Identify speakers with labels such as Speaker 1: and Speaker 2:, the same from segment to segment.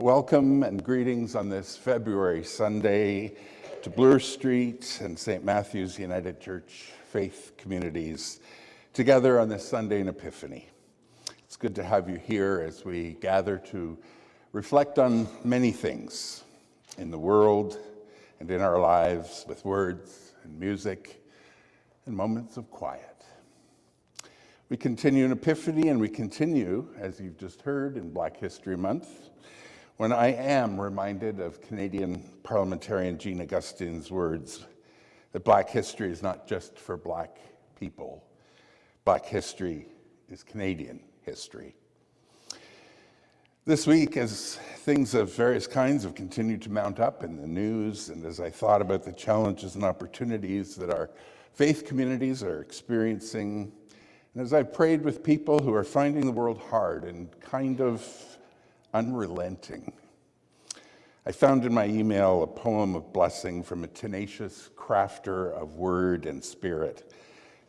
Speaker 1: welcome and greetings on this February Sunday to Bloor Street and St. Matthew's United Church faith communities together on this Sunday in Epiphany. It's good to have you here as we gather to reflect on many things in the world and in our lives with words and music and moments of quiet. We continue in Epiphany, and we continue, as you've just heard, in Black History Month, when I am reminded of Canadian parliamentarian Jean Augustine's words that Black history is not just for Black people. Black history is Canadian history. This week, as things of various kinds have continued to mount up in the news, and as I thought about the challenges and opportunities that our faith communities are experiencing, and as I prayed with people who are finding the world hard and kind of unrelenting, I found in my email a poem of blessing from a tenacious crafter of word and spirit,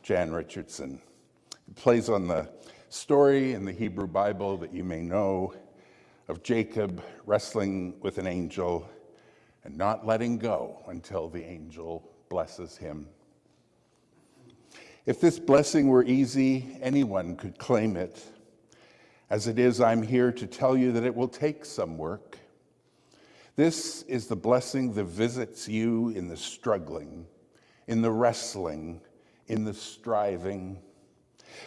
Speaker 1: Jan Richardson. It plays on the story in the Hebrew Bible that you may know of Jacob wrestling with an angel and not letting go until the angel blesses him. If this blessing were easy, anyone could claim it. As it is, I'm here to tell you that it will take some work. This is the blessing that visits you in the struggling, in the wrestling, in the striving.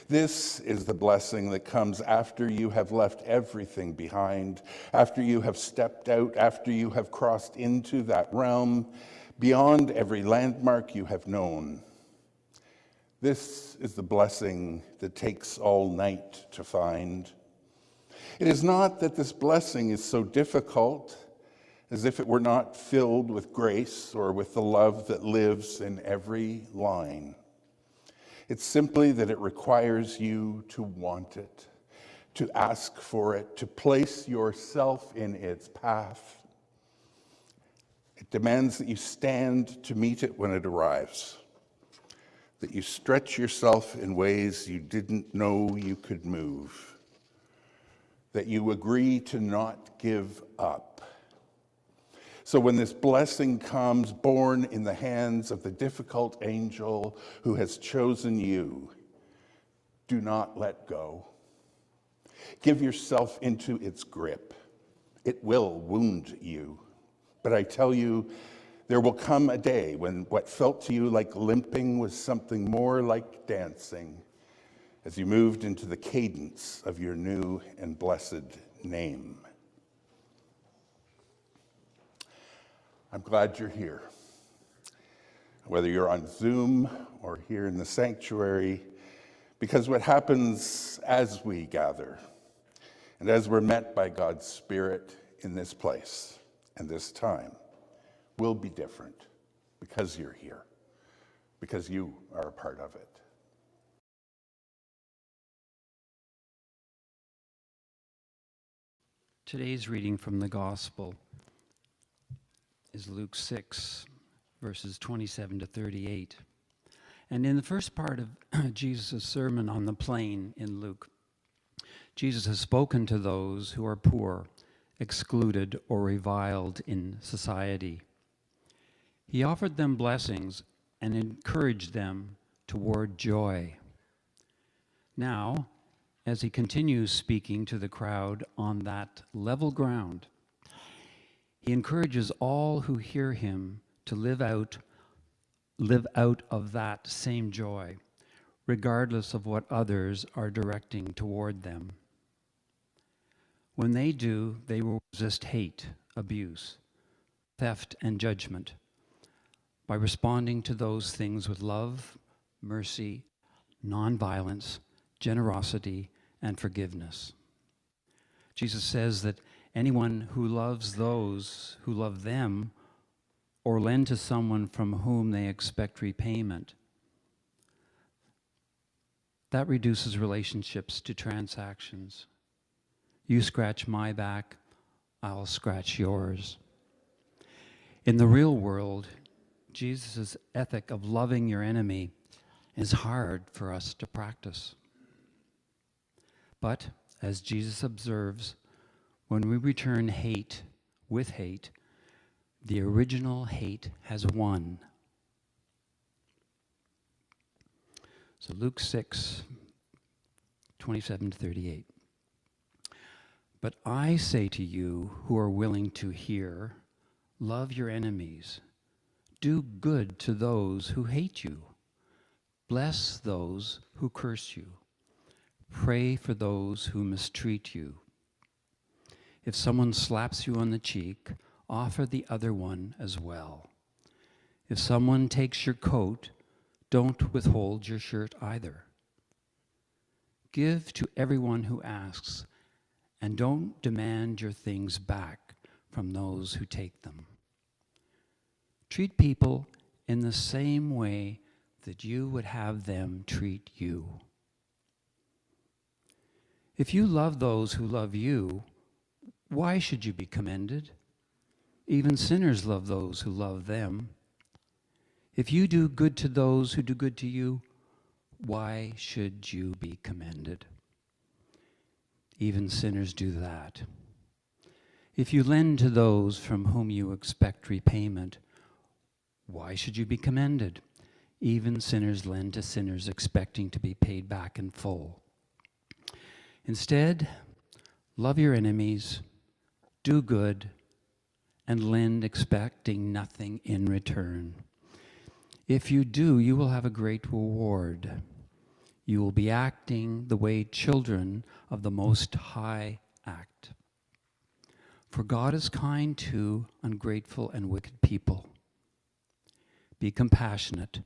Speaker 1: This is the blessing that comes after you have left everything behind, after you have stepped out, after you have crossed into that realm beyond every landmark you have known. This is the blessing that takes all night to find. It is not that this blessing is so difficult as if it were not filled with grace or with the love that lives in every line. It's simply that it requires you to want it, to ask for it, to place yourself in its path. It demands that you stand to meet it when it arrives, that you stretch yourself in ways you didn't know you could move, that you agree to not give up. So when this blessing comes, born in the hands of the difficult angel who has chosen you, do not let go. Give yourself into its grip. It will wound you. But I tell you, there will come a day when what felt to you like limping was something more like dancing as you moved into the cadence of your new and blessed name. I'm glad you're here. Whether you're on Zoom or here in the sanctuary, because what happens as we gather and as we're met by God's Spirit in this place and this time will be different because you're here, because you are a part of it.
Speaker 2: Today's reading from the Gospel is Luke 6, verses 27 to 38. And in the first part of Jesus' Sermon on the Plain in Luke, Jesus has spoken to those who are poor, excluded, or reviled in society. He offered them blessings and encouraged them toward joy. Now, as he continues speaking to the crowd on that level ground, he encourages all who hear him to live out of that same joy, regardless of what others are directing toward them. When they do, they will resist hate, abuse, theft, and judgment by responding to those things with love, mercy, nonviolence, generosity, and forgiveness. Jesus says that anyone who loves those who love them or lend to someone from whom they expect repayment, that reduces relationships to transactions. You scratch my back, I'll scratch yours. In the real world, Jesus' ethic of loving your enemy is hard for us to practice. But, as Jesus observes, When we return hate with hate, the original hate has won. So Luke 6, 27 to 38. But I say to you who are willing to hear, love your enemies. Do good to those who hate you. Bless those who curse you. Pray for those who mistreat you. If someone slaps you on the cheek, offer the other one as well. If someone takes your coat, don't withhold your shirt either. Give to everyone who asks, and don't demand your things back from those who take them. Treat people in the same way that you would have them treat you. If you love those who love you, why should you be commended? Even sinners love those who love them. If you do good to those who do good to you, why should you be commended? Even sinners do that. If you lend to those from whom you expect repayment, why should you be commended? Even sinners lend to sinners expecting to be paid back in full. Instead, love your enemies, do good, and lend expecting nothing in return. If you do, you will have a great reward. You will be acting the way children of the Most High act. For God is kind to ungrateful and wicked people. Be compassionate,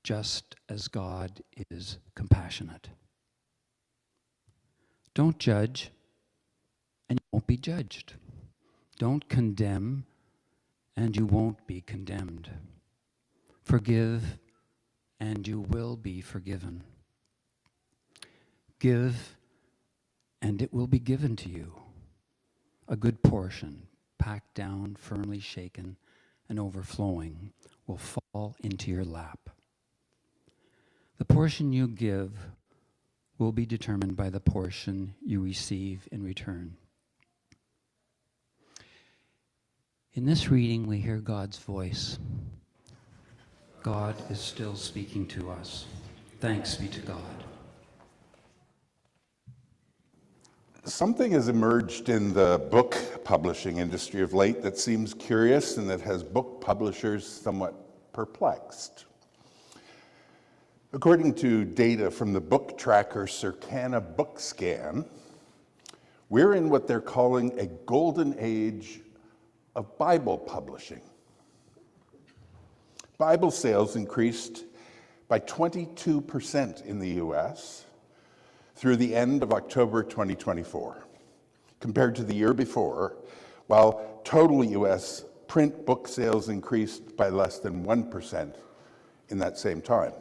Speaker 2: just as God is compassionate. Don't judge, and you won't be judged. Don't condemn, and you won't be condemned. Forgive, and you will be forgiven. Give, and it will be given to you. A good portion, packed down, firmly shaken, and overflowing, will fall into your lap. The portion you give will be determined by the portion you receive in return. In this reading, we hear God's voice. God is still speaking to us. Thanks be to God.
Speaker 1: Something has emerged in the book publishing industry of late that seems curious and that has book publishers somewhat perplexed. According to data from the book tracker Circana BookScan, we're in what they're calling a golden age of Bible publishing. Bible sales increased by 22% in the US through the end of October 2024, compared to the year before, while total US print book sales increased by less than 1% in that same time.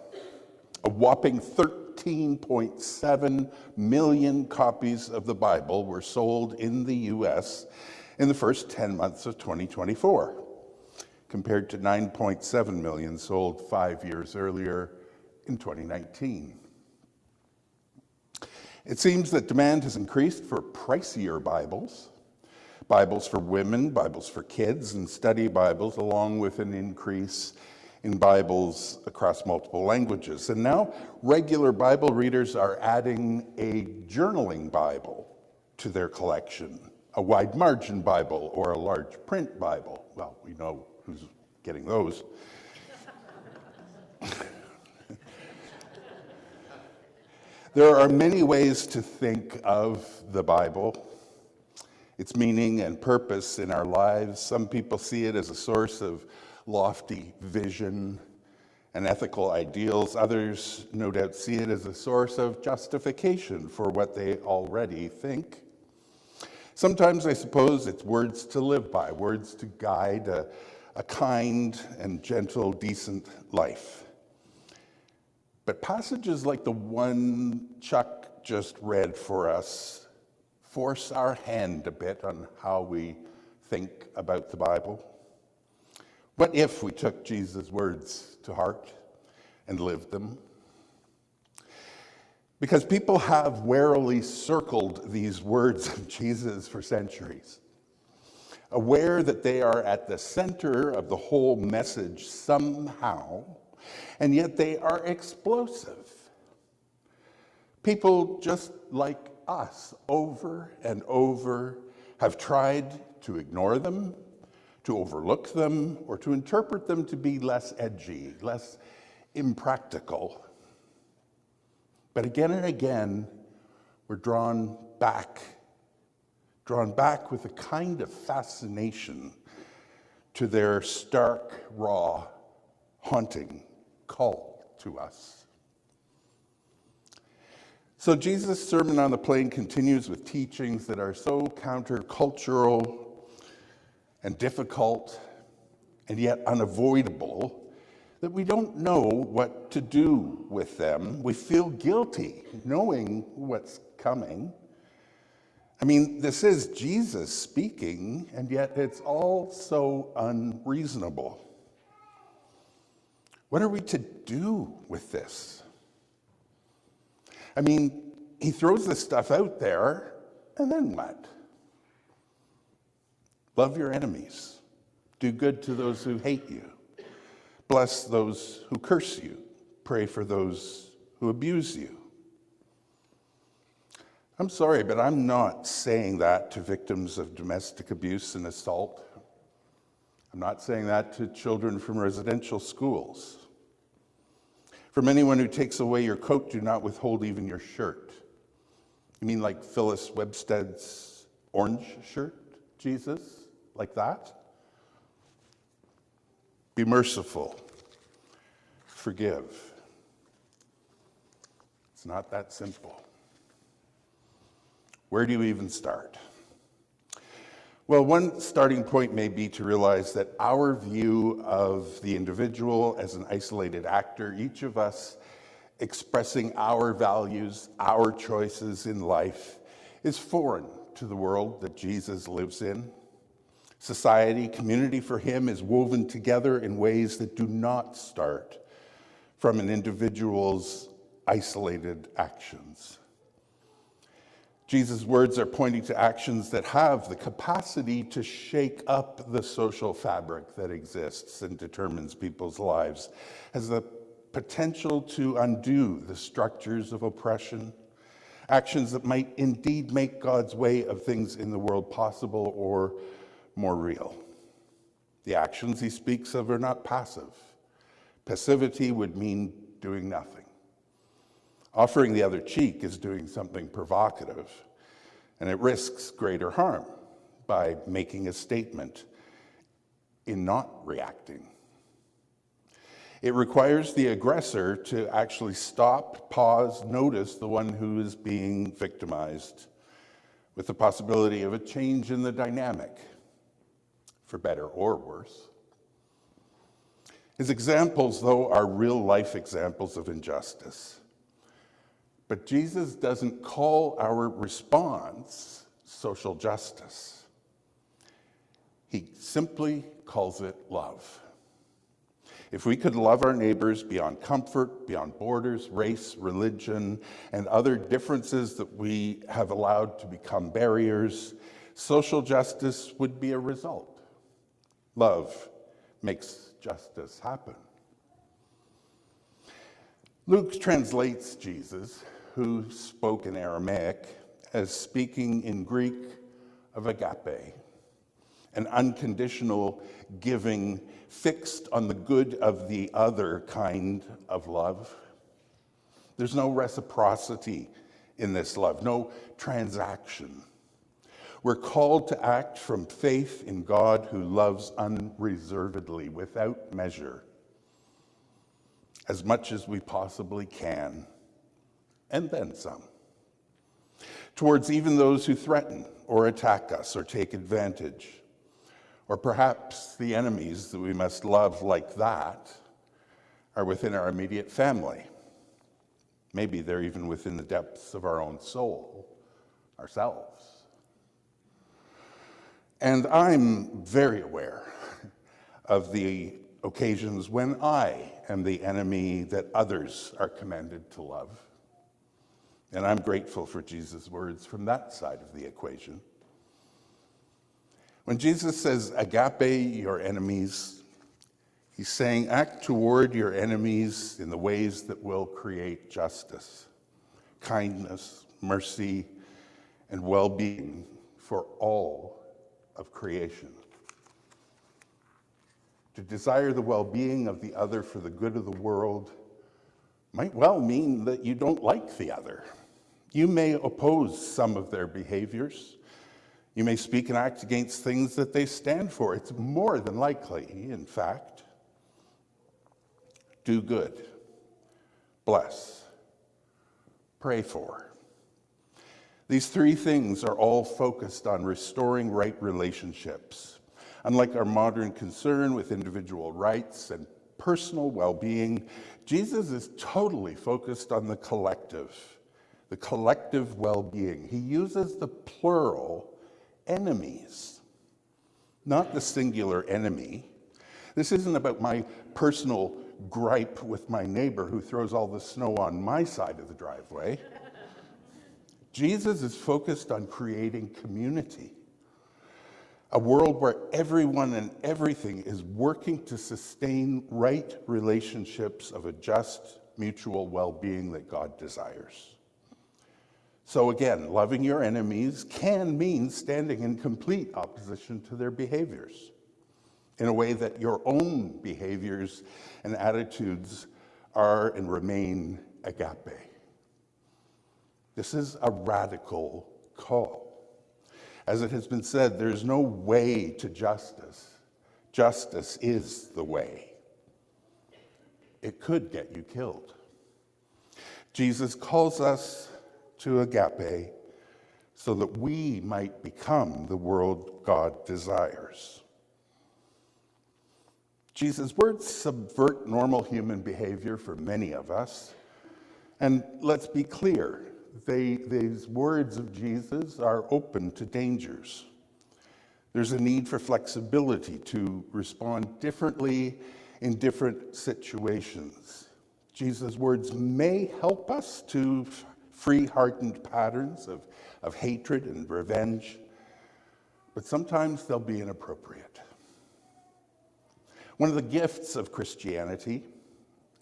Speaker 1: A whopping 13.7 million copies of the Bible were sold in the US in the first 10 months of 2024, compared to 9.7 million sold 5 years earlier in 2019. It seems that demand has increased for pricier Bibles, Bibles for women, Bibles for kids, and study Bibles, along with an increase in Bibles across multiple languages. And now regular Bible readers are adding a journaling Bible to their collection, a wide margin Bible or a large print Bible. Well, we know who's getting those. There are many ways to think of the Bible, its meaning and purpose in our lives. Some people see it as a source of lofty vision and ethical ideals. Others, no doubt, see it as a source of justification for what they already think. Sometimes, I suppose, it's words to live by, words to guide a kind and gentle, decent life. But passages like the one Chuck just read for us force our hand a bit on how we think about the Bible. What if we took Jesus' words to heart and lived them? Because people have warily circled these words of Jesus for centuries, aware that they are at the center of the whole message somehow, and yet they are explosive. People just like us over and over have tried to ignore them, to overlook them, or to interpret them to be less edgy, less impractical. But again and again, we're drawn back with a kind of fascination to their stark, raw, haunting call to us. So Jesus' Sermon on the Plain continues with teachings that are so countercultural and difficult and yet unavoidable that we don't know what to do with them. We feel guilty knowing what's coming. I mean, this is Jesus speaking, and yet it's all so unreasonable. What are we to do with this? I mean, he throws this stuff out there, and then what? Love your enemies. Do good to those who hate you. Bless those who curse you. Pray for those who abuse you. I'm sorry, but I'm not saying that to victims of domestic abuse and assault. I'm not saying that to children from residential schools. From anyone who takes away your coat, do not withhold even your shirt. You mean like Phyllis Websted's orange shirt, Jesus? Like that? Be merciful. Forgive. It's not that simple. Where do you even start? Well, one starting point may be to realize that our view of the individual as an isolated actor, each of us expressing our values, our choices in life, is foreign to the world that Jesus lives in. Society, community for him is woven together in ways that do not start from an individual's isolated actions. Jesus' words are pointing to actions that have the capacity to shake up the social fabric that exists and determines people's lives, has the potential to undo the structures of oppression, actions that might indeed make God's way of things in the world possible or more real. The actions he speaks of are not passive. Passivity would mean doing nothing. Offering the other cheek is doing something provocative, and it risks greater harm by making a statement in not reacting. It requires the aggressor to actually stop, pause, notice the one who is being victimized, with the possibility of a change in the dynamic, for better or worse. His examples, though, are real-life examples of injustice. But Jesus doesn't call our response social justice. He simply calls it love. If we could love our neighbors beyond comfort, beyond borders, race, religion, and other differences that we have allowed to become barriers, social justice would be a result. Love makes justice happen. Luke translates Jesus, who spoke in Aramaic, as speaking in Greek of agape, an unconditional giving fixed on the good of the other kind of love. There's no reciprocity in this love, no transaction. We're called to act from faith in God who loves unreservedly, without measure, as much as we possibly can, and then some, towards even those who threaten or attack us or take advantage, or perhaps the enemies that we must love like that are within our immediate family. Maybe they're even within the depths of our own soul, ourselves. And I'm very aware of the occasions when I am the enemy that others are commanded to love. And I'm grateful for Jesus' words from that side of the equation. When Jesus says, agape your enemies, he's saying, act toward your enemies in the ways that will create justice, kindness, mercy, and well-being for all of creation. To desire the well-being of the other for the good of the world might well mean that you don't like the other. You may oppose some of their behaviors. You may speak and act against things that they stand for. It's more than likely, in fact. Do good. Bless. Pray for. These three things are all focused on restoring right relationships. Unlike our modern concern with individual rights and personal well-being, Jesus is totally focused on the collective well-being. He uses the plural enemies, not the singular enemy. This isn't about my personal gripe with my neighbor who throws all the snow on my side of the driveway. Jesus is focused on creating community, a world where everyone and everything is working to sustain right relationships of a just mutual well-being that God desires. So again, loving your enemies can mean standing in complete opposition to their behaviors in a way that your own behaviors and attitudes are and remain agape. This is a radical call. As it has been said, there's no way to justice. Justice is the way. It could get you killed. Jesus calls us to agape so that we might become the world God desires. Jesus' words subvert normal human behavior for many of us. And let's be clear, these words of Jesus are open to dangers. There's a need for flexibility to respond differently in different situations. Jesus' words may help us to free hardened patterns of hatred and revenge, but sometimes they'll be inappropriate. One of the gifts of Christianity,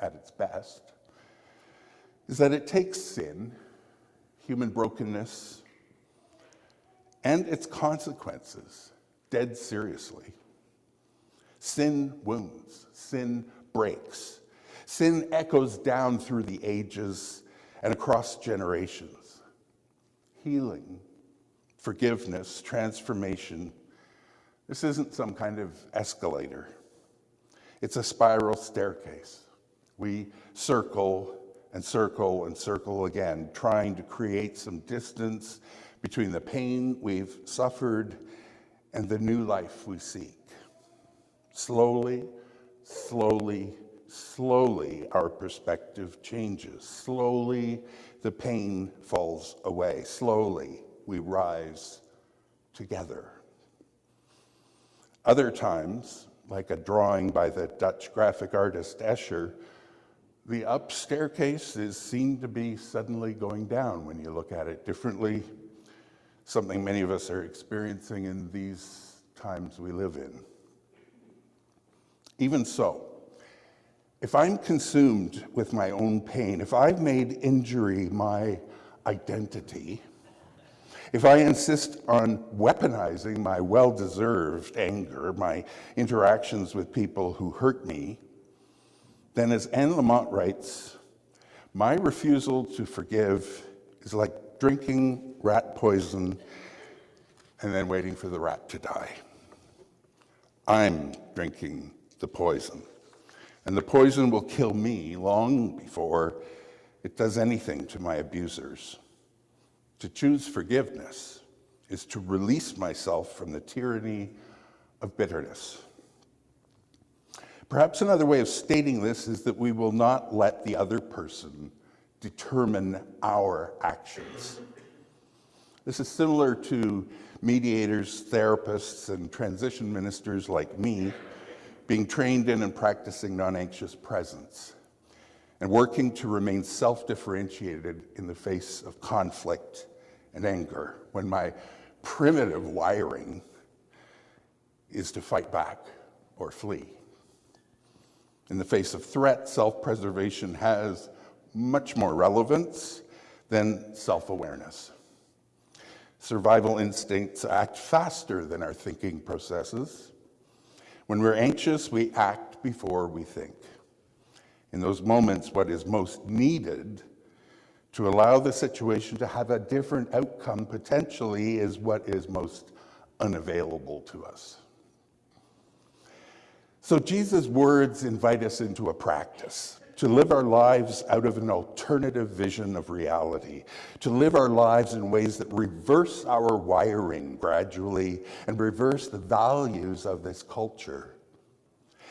Speaker 1: at its best, is that it takes sin, human brokenness, and its consequences dead seriously. Sin wounds, sin breaks, sin echoes down through the ages and across generations. Healing, forgiveness, transformation, this isn't some kind of escalator. It's a spiral staircase. We circle and circle and circle again, trying to create some distance between the pain we've suffered and the new life we seek. Slowly, slowly, slowly, our perspective changes. Slowly, the pain falls away. Slowly, we rise together. Other times, like a drawing by the Dutch graphic artist Escher, the up staircase is seen to be suddenly going down when you look at it differently, something many of us are experiencing in these times we live in. Even so, if I'm consumed with my own pain, if I've made injury my identity, if I insist on weaponizing my well-deserved anger, my interactions with people who hurt me, then as Anne Lamott writes, my refusal to forgive is like drinking rat poison and then waiting for the rat to die. I'm drinking the poison, and the poison will kill me long before it does anything to my abusers. To choose forgiveness is to release myself from the tyranny of bitterness. Perhaps another way of stating this is that we will not let the other person determine our actions. This is similar to mediators, therapists, and transition ministers like me being trained in and practicing non-anxious presence. and working to remain self-differentiated in the face of conflict and anger, when my primitive wiring is to fight back or flee. In the face of threat, self-preservation has much more relevance than self-awareness. Survival instincts act faster than our thinking processes. When we're anxious, we act before we think. In those moments, what is most needed to allow the situation to have a different outcome potentially is what is most unavailable to us. So Jesus' words invite us into a practice to live our lives out of an alternative vision of reality, to live our lives in ways that reverse our wiring gradually and reverse the values of this culture.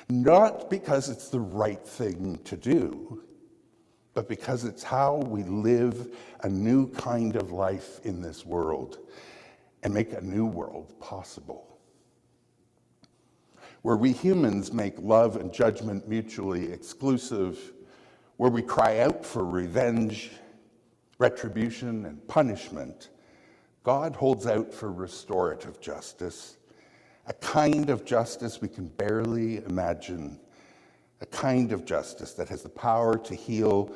Speaker 1: Not because it's the right thing to do, but because it's how we live a new kind of life in this world and make a new world possible. Where we humans make love and judgment mutually exclusive, where we cry out for revenge, retribution, and punishment, God holds out for restorative justice, a kind of justice we can barely imagine, a kind of justice that has the power to heal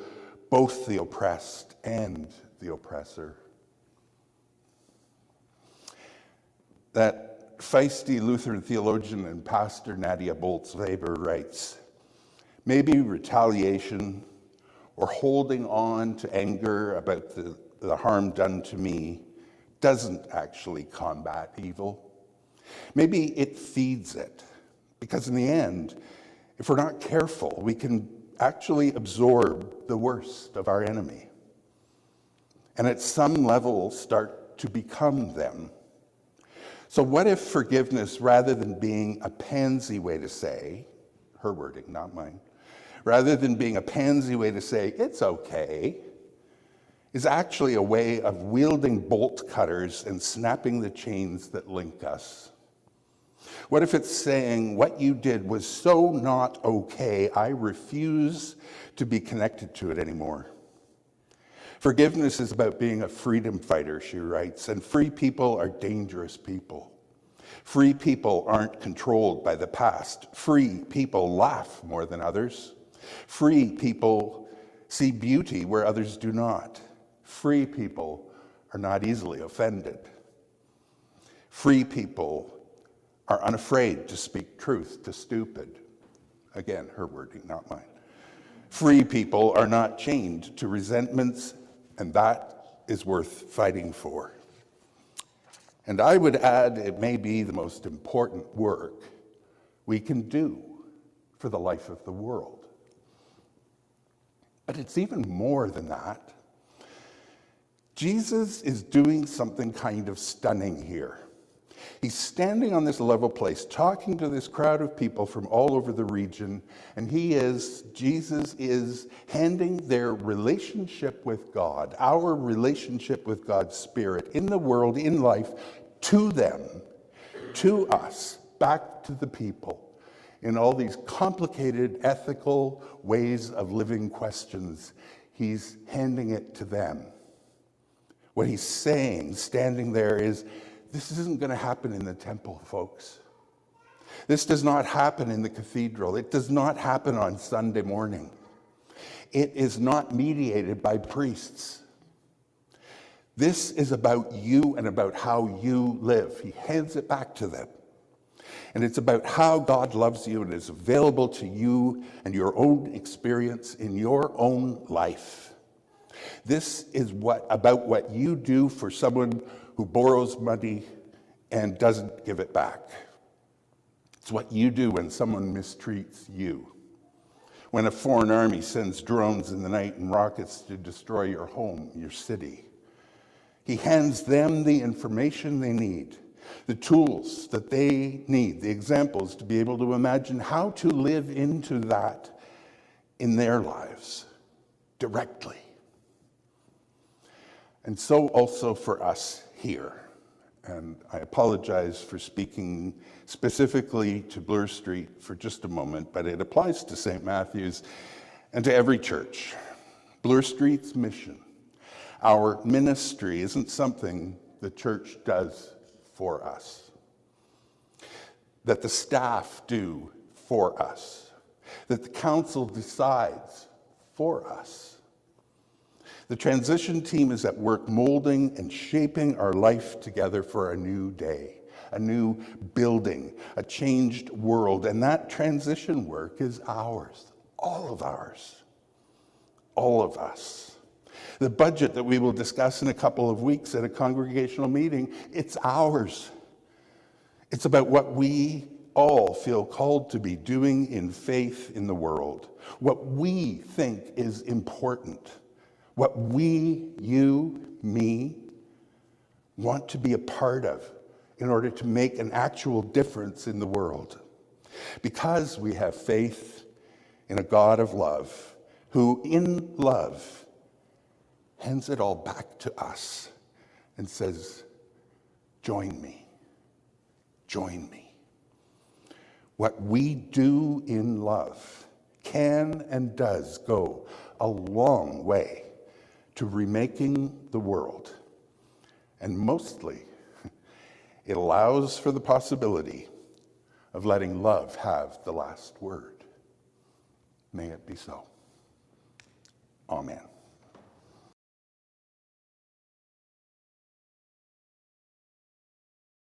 Speaker 1: both the oppressed and the oppressor. That feisty Lutheran theologian and pastor Nadia Bolz-Weber writes, maybe retaliation or holding on to anger about the harm done to me doesn't actually combat evil. Maybe it feeds it, because in the end, if we're not careful, we can actually absorb the worst of our enemy, and at some level start to become them. So what if forgiveness, rather than being a pansy way to say, her wording, not mine, rather than being a pansy way to say, it's okay, is actually a way of wielding bolt cutters and snapping the chains that link us? What if it's saying, what you did was so not okay, I refuse to be connected to it anymore? Forgiveness is about being a freedom fighter, she writes, and free people are dangerous people. Free people aren't controlled by the past. Free people laugh more than others. Free people see beauty where others do not. Free people are not easily offended. Free people are unafraid to speak truth to stupid. Again, her wording, not mine. Free people are not chained to resentments, and that is worth fighting for. And I would add, it may be the most important work we can do for the life of the world. But it's even more than that. Jesus is doing something kind of stunning here. He's standing on this level place, talking to this crowd of people from all over the region, and Jesus is handing their relationship with God, our relationship with God's Spirit in the world, in life, to them, to us, back to the people, in all these complicated ethical ways of living questions. He's handing it to them. What he's saying, standing there, is, this isn't going to happen in the temple, folks. This does not happen in the cathedral. It does not happen on Sunday morning. It is not mediated by priests. This is about you and about how you live. He hands it back to them. And it's about how God loves you and is available to you and your own experience in your own life. This is about what you do for someone who borrows money and doesn't give it back. It's what you do when someone mistreats you. When a foreign army sends drones in the night and rockets to destroy your home, your city. He hands them the information they need, the tools that they need, the examples to be able to imagine how to live into that in their lives directly. And so also for us here. And I apologize for speaking specifically to Bloor Street for just a moment, but it applies to St. Matthew's. And to every church, Bloor Street's mission, our ministry, isn't something the church does for us, that the staff do for us, that the council decides for us. The transition team is at work molding and shaping our life together for a new day, a new building, a changed world. And that transition work is ours, all of ours, all of us. The budget that we will discuss in a couple of weeks at a congregational meeting, it's ours. It's about what we all feel called to be doing in faith in the world, what we think is important, what we, you, me, want to be a part of in order to make an actual difference in the world. Because we have faith in a God of love, who in love hands it all back to us and says, join me, join me. What we do in love can and does go a long way to remaking the world. And mostly, it allows for the possibility of letting love have the last word. May it be so. Amen.